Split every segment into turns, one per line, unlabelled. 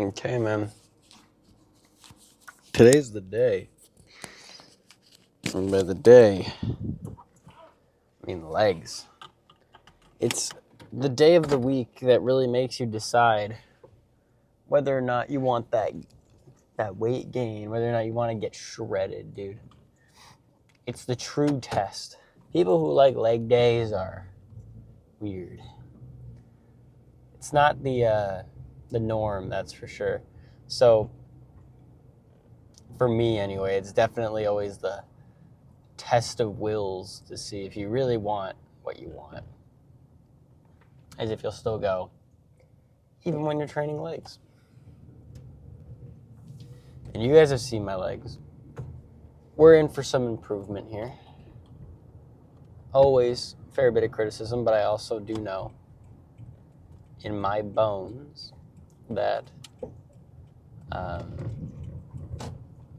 Okay, man. Today's the day. And by the day, I mean legs. It's the day of the week that really makes you decide whether or not you want that weight gain, whether or not you want to get shredded, dude. It's the true test. People who like leg days are weird. It's not the norm, that's for sure. So, for me anyway, it's definitely always the test of wills to see if you really want what you want. As if you'll still go, even when you're training legs. And you guys have seen my legs. We're in for some improvement here. Always a fair bit of criticism, but I also do know in my bones that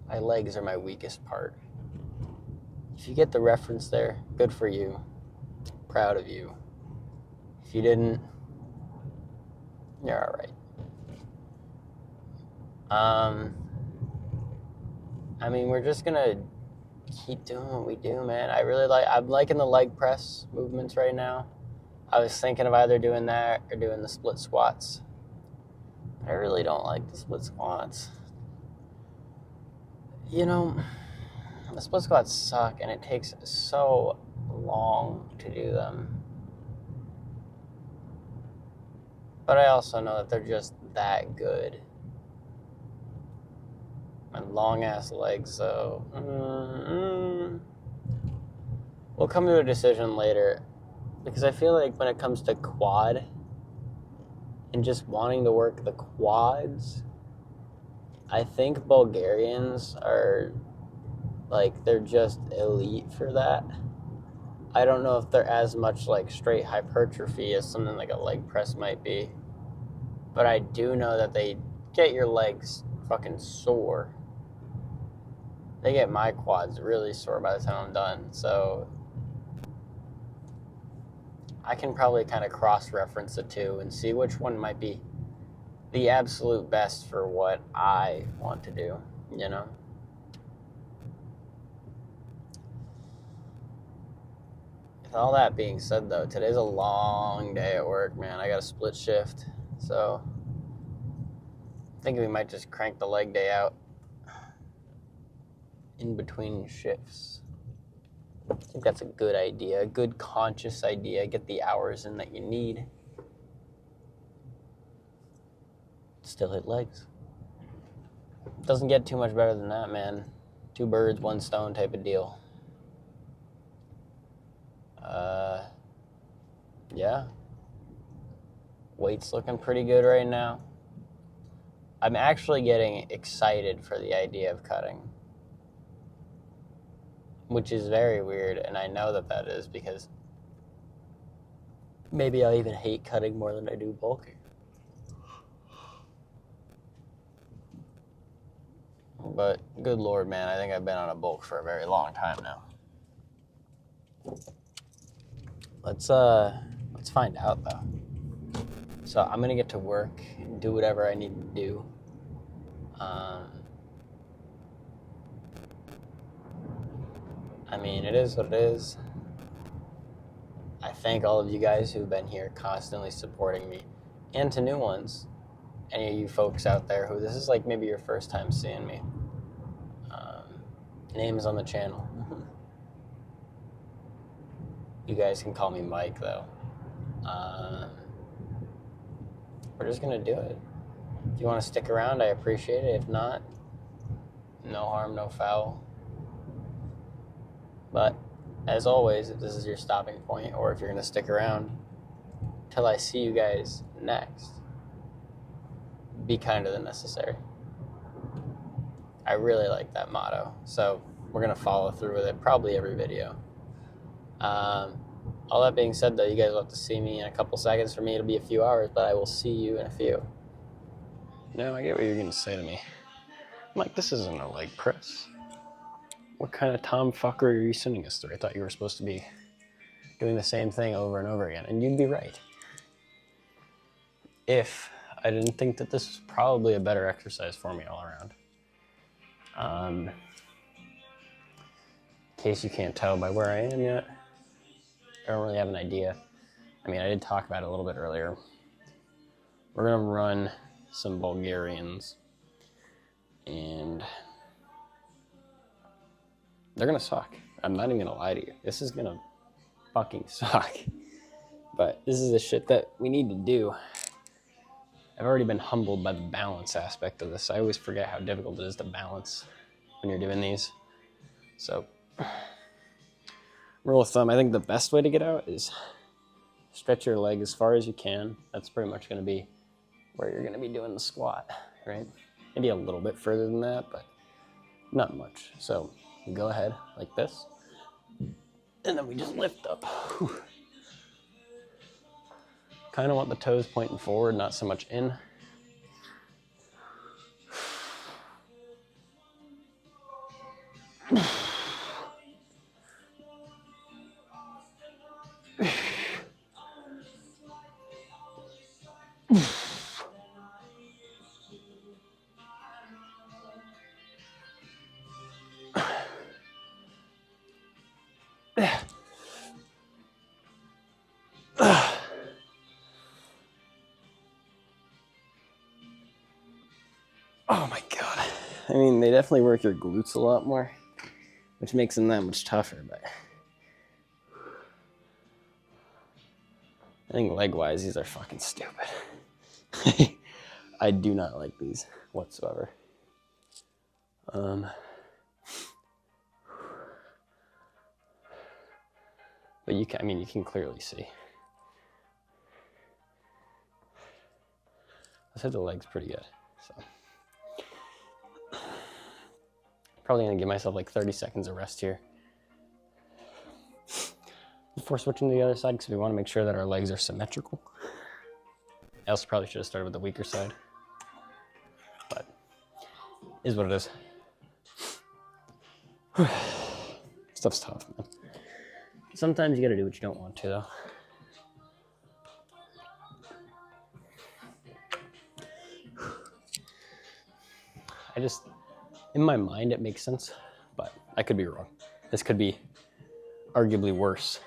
my legs are my weakest part. If you get the reference there, good for you. Proud of you. If you didn't, you're all right. I mean, we're just gonna keep doing what we do, man. I'm liking the leg press movements right now. I was thinking of either doing that or doing the split squats. I really don't like the split squats. You know, the split squats suck and it takes so long to do them. But I also know that they're just that good. My long ass legs, though. We'll come to a decision later. Because I feel like when it comes to quad and just wanting to work the quads, I think Bulgarians are like, they're just elite for that. I don't know if they're as much like straight hypertrophy as something like a leg press might be. But I do know that they get your legs fucking sore. They get my quads really sore by the time I'm done. So I can probably kind of cross-reference the two and see which one might be the absolute best for what I want to do, you know? With all that being said, though, today's a long day at work, man. I got a split shift, so I think we might just crank the leg day out in between shifts. I think that's a good idea, a good conscious idea. Get the hours in that you need. Still hit legs. Doesn't get too much better than that, man. 2 birds, 1 stone type of deal. Yeah. Weight's looking pretty good right now. I'm actually getting excited for the idea of cutting, which is very weird, and I know that is because maybe I even hate cutting more than I do bulking. But good Lord, man, I think I've been on a bulk for a very long time now. Let's find out though. So I'm gonna get to work and do whatever I need to do. I mean, it is what it is. I thank all of you guys who've been here constantly supporting me, and to new ones. Any of you folks out there who this is like maybe your first time seeing me. Name is on the channel. You guys can call me Mike, though. We're just going to do it. If you want to stick around, I appreciate it. If not, no harm, no foul. But, as always, if this is your stopping point, or if you're going to stick around till I see you guys next, be kinder than necessary. I really like that motto, so we're going to follow through with it probably every video. All that being said, though, you guys will have to see me in a couple seconds. For me, it'll be a few hours, but I will see you in a few. No, I get what you're going to say to me. I'm like, this isn't a leg press. What kind of tomfucker are you sending us through? I thought you were supposed to be doing the same thing over and over again, and you'd be right. If I didn't think that this was probably a better exercise for me all around. In case you can't tell by where I am yet, I don't really have an idea. I mean, I did talk about it a little bit earlier. We're gonna run some Bulgarians, and they're gonna suck. I'm not even gonna lie to you. This is gonna fucking suck. But this is the shit that we need to do. I've already been humbled by the balance aspect of this. I always forget how difficult it is to balance when you're doing these. So, rule of thumb, I think the best way to get out is stretch your leg as far as you can. That's pretty much going to be where you're going to be doing the squat, right? Maybe a little bit further than that, but not much. So you go ahead like this, and then we just lift up. Kind of want the toes pointing forward, not so much in. Oh my God. I mean, they definitely work your glutes a lot more, which makes them that much tougher, but I think leg-wise, these are fucking stupid. I do not like these whatsoever. But you can, I mean, you can clearly see. Let's hit the legs pretty good, so. Probably gonna give myself like 30 seconds of rest here before switching to the other side, because we want to make sure that our legs are symmetrical. I also probably should have started with the weaker side, but it is what it is. Stuff's tough, man. Sometimes you gotta do what you don't want to, though. In my mind, it makes sense, but I could be wrong. This could be arguably worse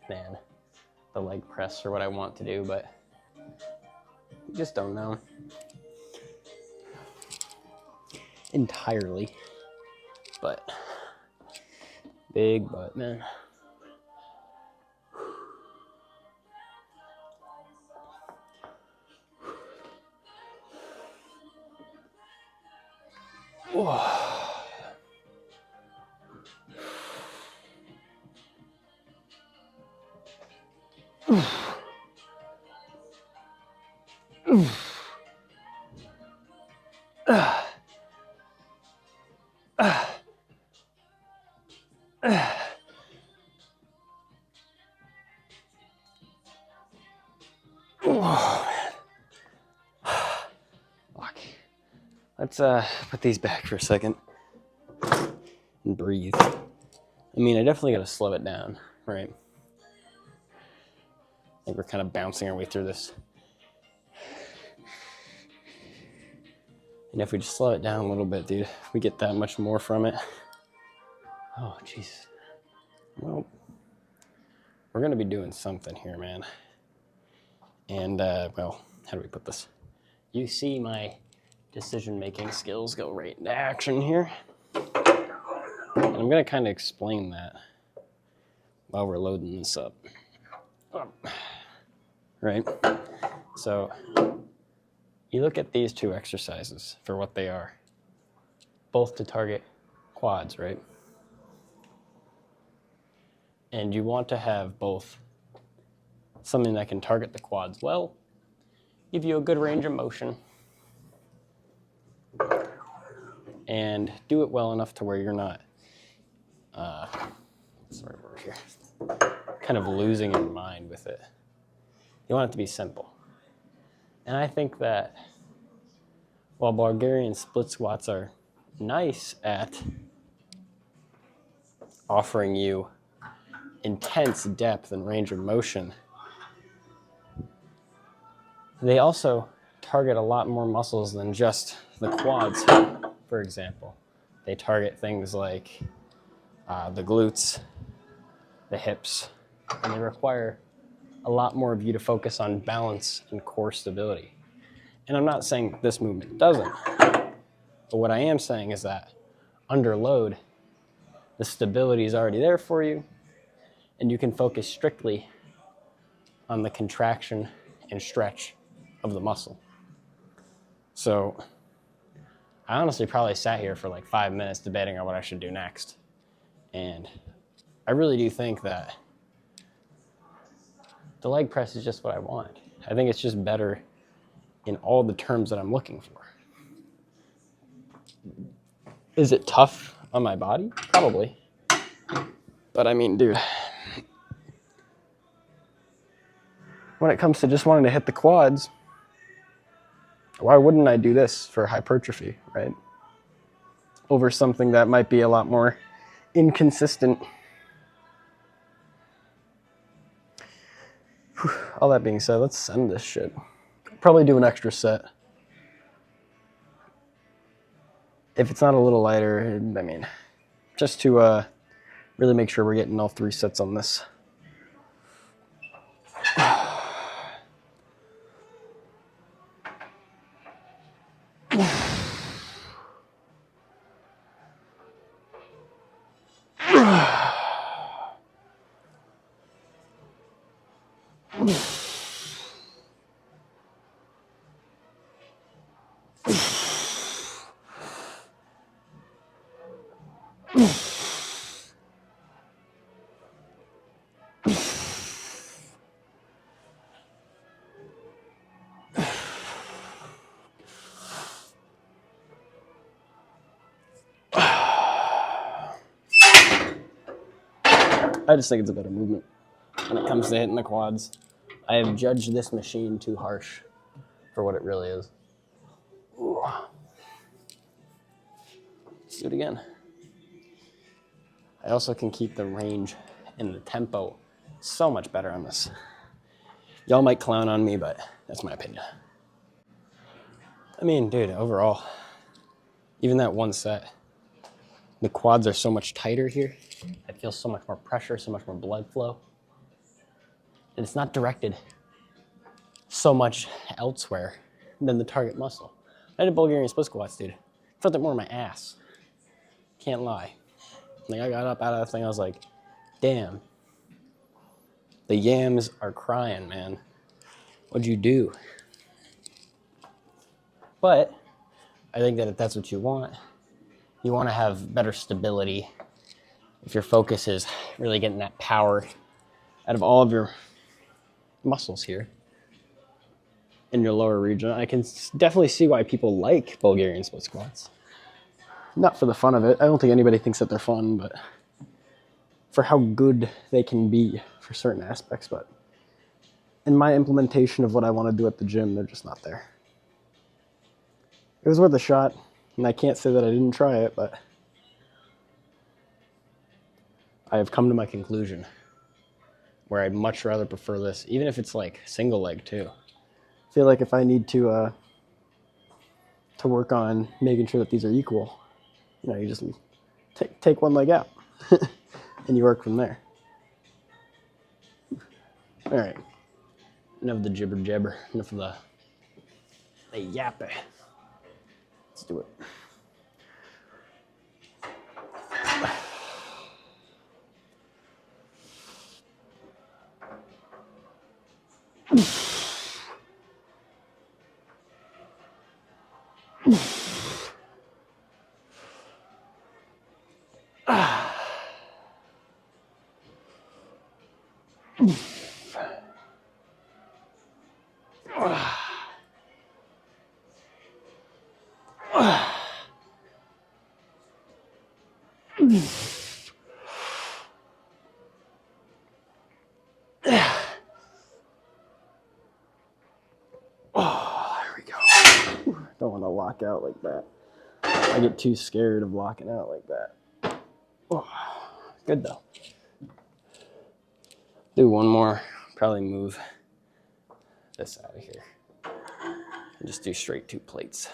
than the leg press or what I want to do, but you just don't know entirely. But big butt, man. Whoa. Let's put these back for a second and breathe. I mean, I definitely got to slow it down, right? I think we're kind of bouncing our way through this. And if we just slow it down a little bit, dude, we get that much more from it. Oh, jeez. Well, we're going to be doing something here, man. And, well, how do we put this? You see my decision-making skills go right into action here. And I'm going to kind of explain that while we're loading this up. Right? So, you look at these two exercises for what they are. Both to target quads, right? And you want to have both something that can target the quads well, give you a good range of motion, and do it well enough to where you're not, what's the right word here, kind of losing your mind with it. You want it to be simple. And I think that while Bulgarian split squats are nice at offering you intense depth and range of motion, they also target a lot more muscles than just the quads, for example. They target things like the glutes, the hips, and they require a lot more of you to focus on balance and core stability. And I'm not saying this movement doesn't, but what I am saying is that under load, the stability is already there for you, and you can focus strictly on the contraction and stretch of the muscle. So I honestly probably sat here for like 5 minutes debating on what I should do next. And I really do think that the leg press is just what I want. I think it's just better in all the terms that I'm looking for. Is it tough on my body? Probably. But I mean, dude, when it comes to just wanting to hit the quads, why wouldn't I do this for hypertrophy, right? Over something that might be a lot more inconsistent. All that being said, let's send this shit. Probably do an extra set. If it's not a little lighter, I mean, just to really make sure we're getting all 3 sets on this. I just think it's a better movement when it comes to hitting the quads. I have judged this machine too harsh for what it really is. Ooh. Let's do it again. I also can keep the range and the tempo so much better on this. Y'all might clown on me, but that's my opinion. I mean, dude, overall, even that one set, the quads are so much tighter here. I feel so much more pressure, so much more blood flow. And it's not directed so much elsewhere than the target muscle. I did Bulgarian split squats, dude. Felt it more in my ass. Can't lie. Like, I got up out of that thing, I was like, damn. The yams are crying, man. What'd you do? But I think that if that's what you want to have better stability. If your focus is really getting that power out of all of your muscles here in your lower region, I can definitely see why people like Bulgarian split squats. Not for the fun of it. I don't think anybody thinks that they're fun, but for how good they can be for certain aspects. But in my implementation of what I want to do at the gym, they're just not there. It was worth a shot, and I can't say that I didn't try it, but I have come to my conclusion where I'd much rather prefer this, even if it's like single leg too. I feel like if I need to work on making sure that these are equal, you know, you just take one leg out and you work from there. All right, enough of the jibber jabber, enough of the yapping. Let's do it. Oh, there we go. Don't want to lock out like that. I get too scared of locking out like that. Oh, good though. Do one more. Probably move this out of here. Just do straight 2 plates.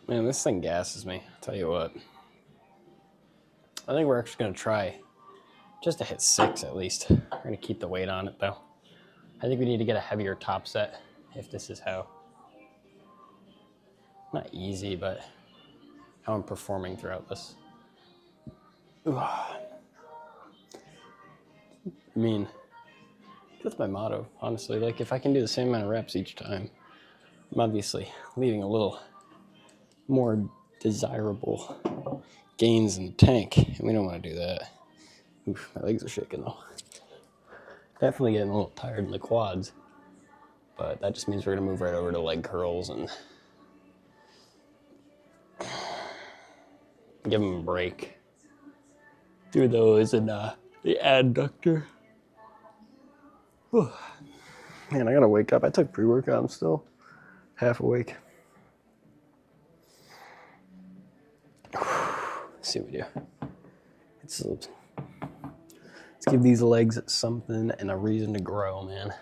Man, this thing gasses me. I'll tell you what. I think we're actually going to try just to hit 6 at least. We're going to keep the weight on it though. I think we need to get a heavier top set if this is how, not easy, but how I'm performing throughout this. I mean, that's my motto, honestly. Like, if I can do the same amount of reps each time, I'm obviously leaving a little more desirable gains in the tank, and we don't want to do that. Oof, my legs are shaking though. Definitely getting a little tired in the quads, but that just means we're gonna move right over to leg curls and give them a break. Do those and the adductor. Whew. Man, I gotta wake up. I took pre-workout. I'm still half awake. Let's see what we do. Let's give these legs something and a reason to grow, man.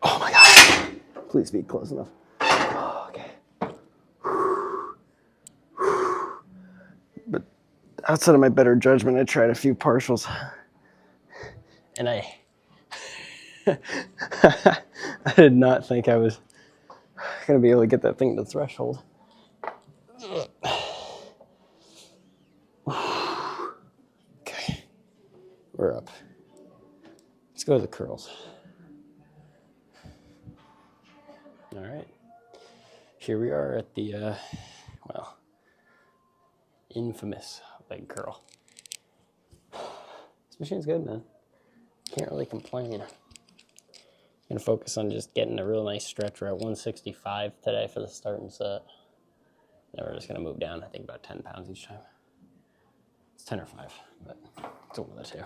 Oh my God. Please be close enough. Oh, okay. But outside of my better judgment, I tried a few partials. And I did not think I was going to be able to get that thing to the threshold. Okay. We're up. Let's go to the curls. All right. Here we are at the, well, infamous leg curl. This machine's good, man. Can't really complain. I'm gonna focus on just getting a real nice stretch. We're at 165 today for the starting set. Then we're just gonna move down, I think about 10 pounds each time. It's 10 or 5, but it's one of the two.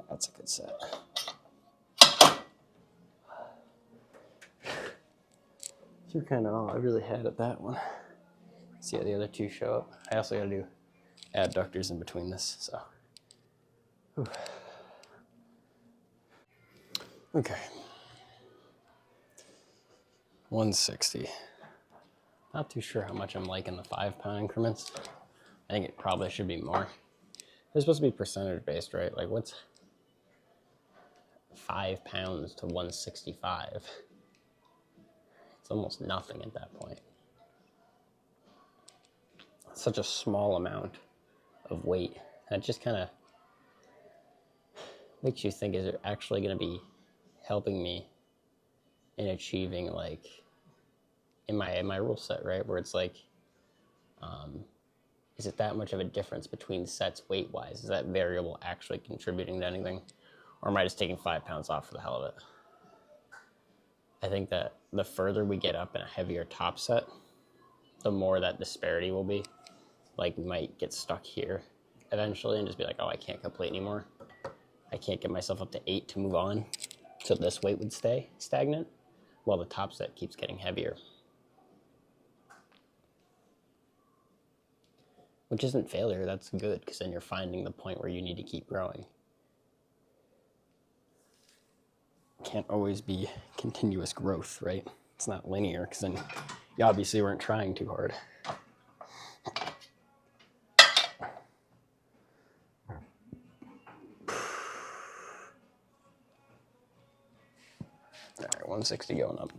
That's a good set. You're kind of all I really had at that one. See how the other two show up. I also got to do adductors in between this, so. Whew. Okay. 160. Not too sure how much I'm liking the 5-pound increments. I think it probably should be more. They're supposed to be percentage based, right? Like, what's 5 pounds to 165? It's almost nothing at that point. It's such a small amount of weight. That just kind of makes you think, is it actually going to be helping me in achieving, like, in my rule set, right? Where it's like, is it that much of a difference between sets weight-wise? Is that variable actually contributing to anything? Or am I just taking 5 pounds off for the hell of it? I think that the further we get up in a heavier top set, the more that disparity will be. Like, we might get stuck here eventually and just be like, oh, I can't complete anymore. I can't get myself up to 8 to move on, so this weight would stay stagnant, while the top set keeps getting heavier. Which isn't failure, that's good, because then you're finding the point where you need to keep growing. Can't always be continuous growth, right? It's not linear, because then you obviously weren't trying too hard. All right, 160 going up.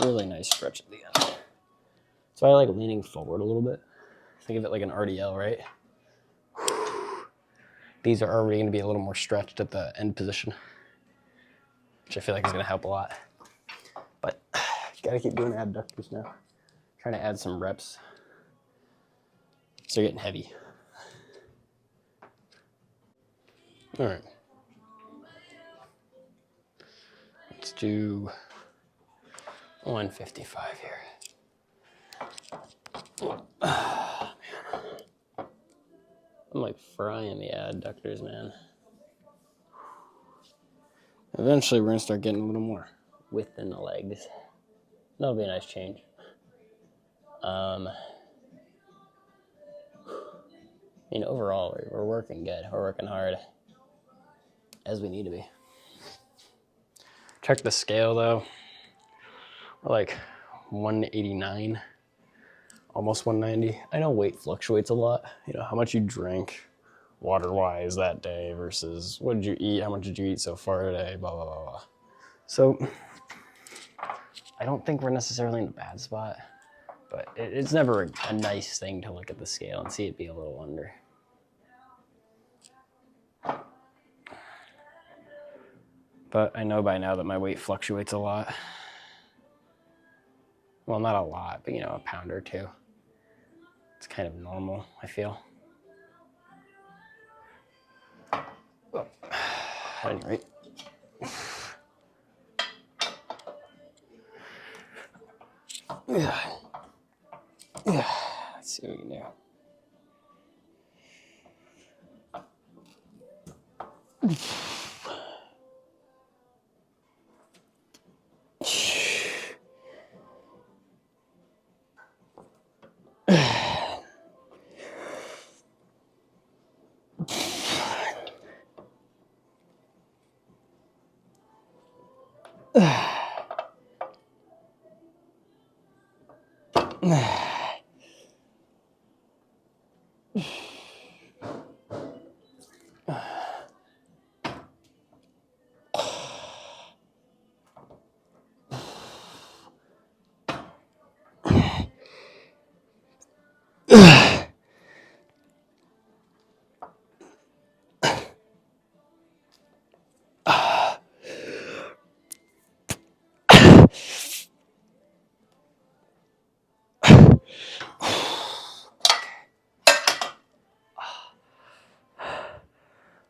Really nice stretch at the end. So I like leaning forward a little bit. Think of it like an RDL, right? These are already going to be a little more stretched at the end position, which I feel like is going to help a lot. But gotta keep doing adductors now. Trying to add some reps. So you're getting heavy. All right. Let's do 155 here. Oh, man. I'm like frying the adductors, man. Eventually, we're gonna start getting a little more width in the legs. That'll be a nice change. I mean, overall, we're working good. We're working hard, as we need to be. Check the scale, though. We're like 189, almost 190. I know weight fluctuates a lot. You know, how much you drank water-wise that day versus what did you eat, how much did you eat so far today, blah, blah, blah, blah. So I don't think we're necessarily in a bad spot, but it's never a nice thing to look at the scale and see it be a little under. But I know by now that my weight fluctuates a lot. Well, not a lot, but you know, a pound or two. It's kind of normal, I feel. At any rate. Yeah. Let's see what we can do.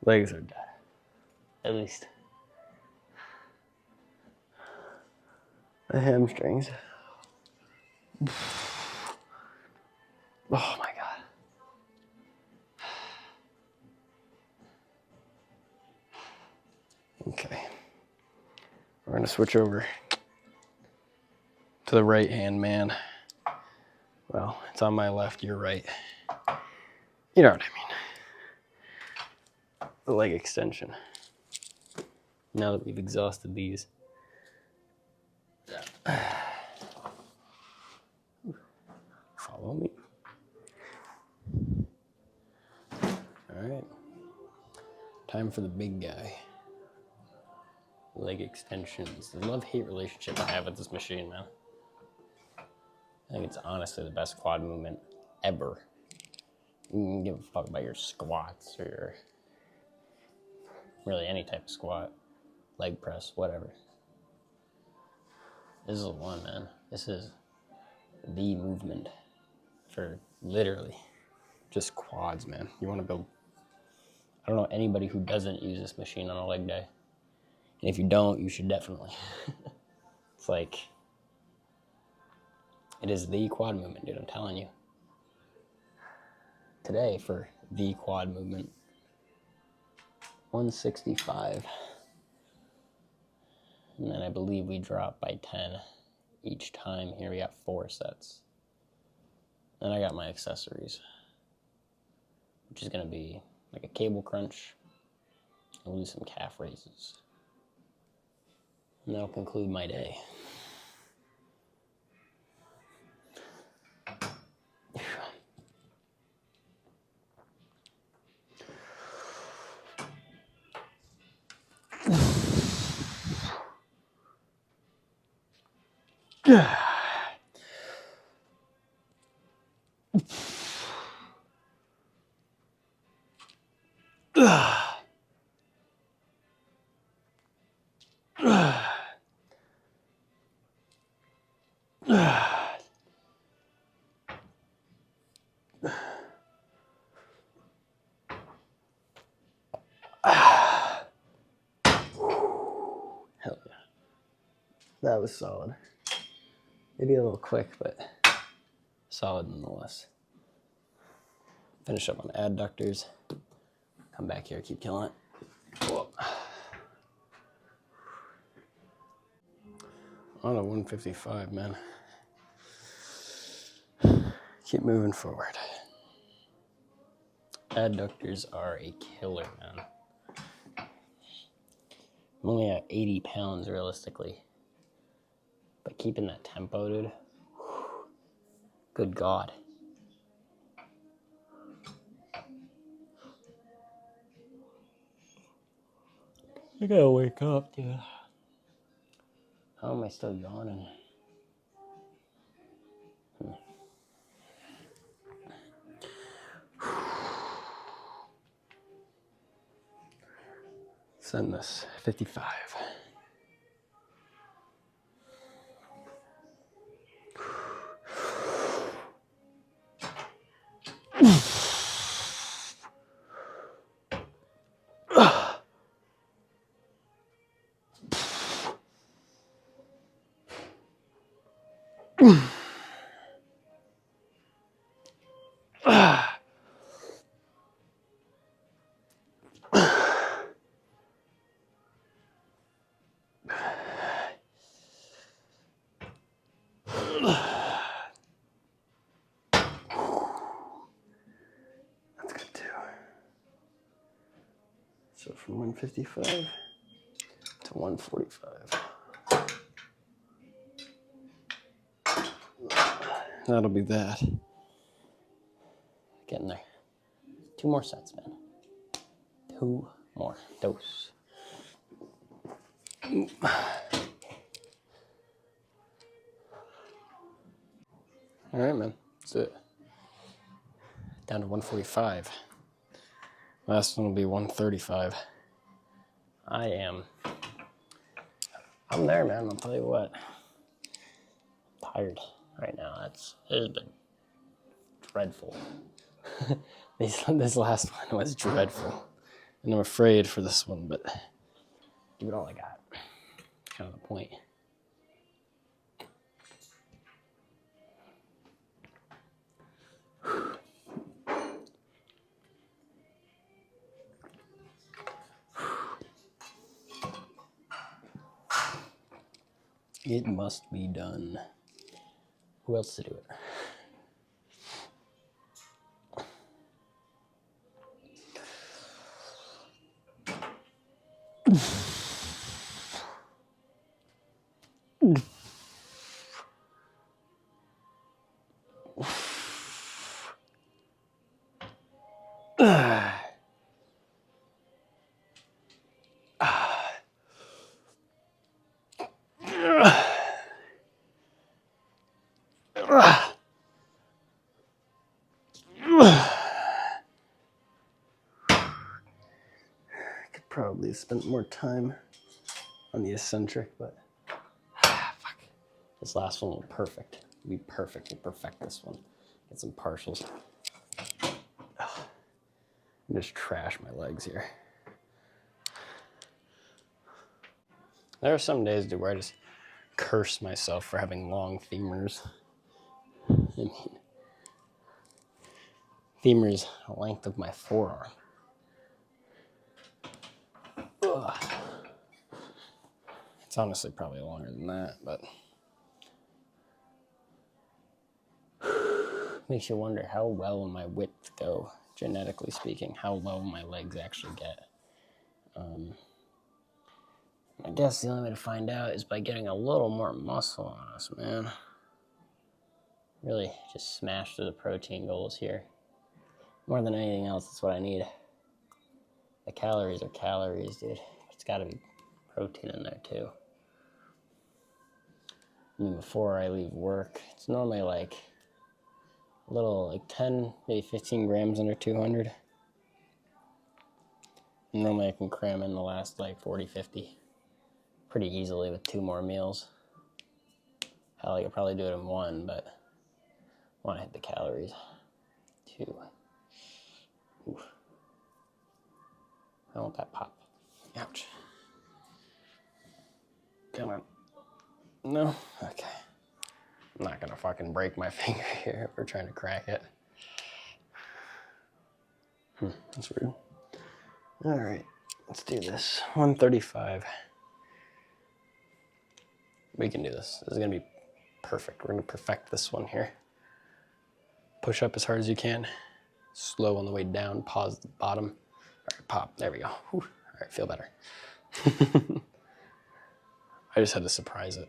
Legs are dead. At least. The hamstrings. Oh my God. Okay. We're gonna switch over to the right hand man. Well, it's on my left, your right. You know what I mean. The leg extension. Now that we've exhausted these. Follow me. All right. Time for the big guy. leg extensions. The love-hate relationship I have with this machine, man. I think it's honestly the best quad movement ever. You can give a fuck about your squats or your, really any type of squat, leg press, whatever. This is the one, man. This is the movement for literally just quads, man. You want to build, I don't know anybody who doesn't use this machine on a leg day. And if you don't, you should definitely. It's like, it is the quad movement, dude, I'm telling you. Today, for the quad movement, 165. And then I believe we drop by 10 each time. Here we got 4 sets. Then I got my accessories, which is going to be like a cable crunch. I'll do some calf raises. And that'll conclude my day. Hell yeah. That was solid. Maybe a little quick, but solid nonetheless. Finish up on adductors. Come back here, keep killing it. Whoa. On a 155, man. Keep moving forward. Adductors are a killer, man. I'm only at 80 pounds realistically. But keeping that tempo, dude. Good God. I gotta wake up, dude. How am I still yawning? Send this 55. That's good too. So from 155 to 145. That'll be that. Getting there. 2 more sets, man. 2 more. Dose. All right, man. That's it. Down to 145. Last one will be 135. I'm there, man. I'll tell you what. I'm tired right now. It has been dreadful. This last one was dreadful. And I'm afraid for this one, but give it all I got. Kind of the point. It must be done. Who else to do it? Could probably spend more time on the eccentric, but fuck. This last one will be perfect. We'll perfect this one. Get some partials. Just trash my legs here. There are some days, dude, where I just curse myself for having long femurs. I mean, femurs the length of my forearm. Ugh. It's honestly probably longer than that, but makes you wonder how well will my width go, genetically speaking, how low my legs actually get. I guess the only way to find out is by getting a little more muscle on us, man. Really just smash through the protein goals here. More than anything else, that's what I need. The calories are calories, dude. It's gotta be protein in there too. And before I leave work, it's normally like a little, like 10, maybe 15 grams under 200. And normally I can cram in the last like 40, 50 pretty easily with 2 more meals. Hell, I could probably do it in 1, but I want to hit the calories. 2. Oof. I don't want that pop. Ouch. Come on. No? Okay. I'm not gonna fucking break my finger here if we're trying to crack it. That's weird. Alright, let's do this. 135. We can do this. This is gonna be perfect. We're gonna perfect this one here. Push up as hard as you can. Slow on the way down, pause at the bottom. All right, pop, there we go. Whew. All right, feel better. I just had to surprise it.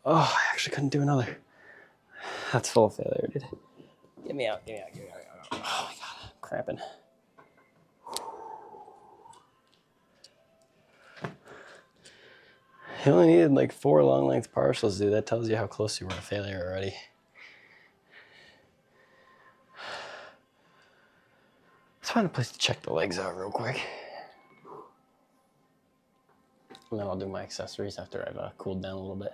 Oh, I actually couldn't do another. That's full failure, dude. Get me out. Oh my god, I'm cramping. You only needed like 4 long length partials, dude. That tells you how close you were to failure already. Let's find a place to check the legs out real quick. And then I'll do my accessories after I've cooled down a little bit.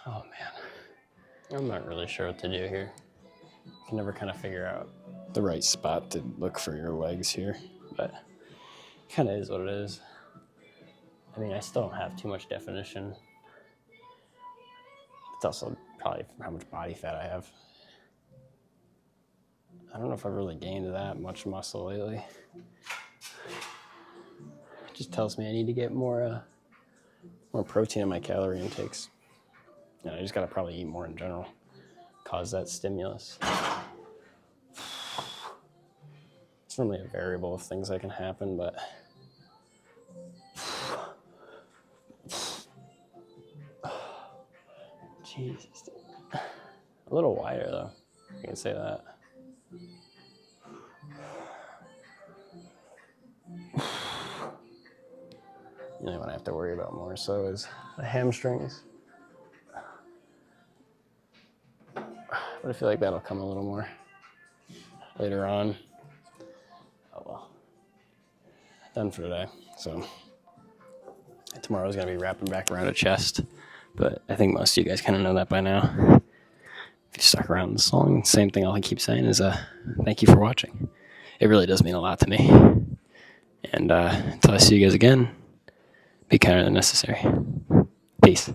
Oh man, I'm not really sure what to do here. You can never kind of figure out the right spot to look for your legs here, but it kind of is what it is. I mean, I still don't have too much definition. It's also probably how much body fat I have. I don't know if I've really gained that much muscle lately. It just tells me I need to get more protein in my calorie intakes. And I just gotta probably eat more in general. Cause that stimulus. It's normally a variable of things that can happen, but Jesus. A little wider though. I can say that. The only one I have to worry about more so is the hamstrings. But I feel like that'll come a little more later on. Oh well. Done for today. So tomorrow's gonna be wrapping back around a chest. But I think most of you guys kind of know that by now. If you stuck around this long, same thing I'll keep saying is thank you for watching. It really does mean a lot to me. And until I see you guys again,
Be kinder than necessary. Peace.